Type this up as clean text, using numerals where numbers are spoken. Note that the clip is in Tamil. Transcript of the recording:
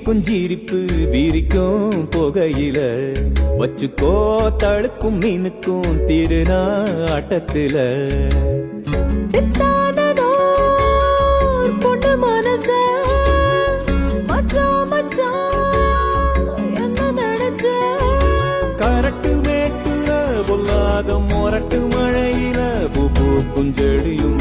சிரிக்கும் ஜீரிப்பு வீரிக்கும் புகையில வச்சுக்கோ தழுக்கும் மீனுக்கும் திருநாட்டத்தில பொண்ணு மனச மச்சான் மச்சான் என்ன நினைச்ச கரட்டு மேட்டுல பொல்லாத மொரட்டு மழையில பூ பூக்கும் செடியும்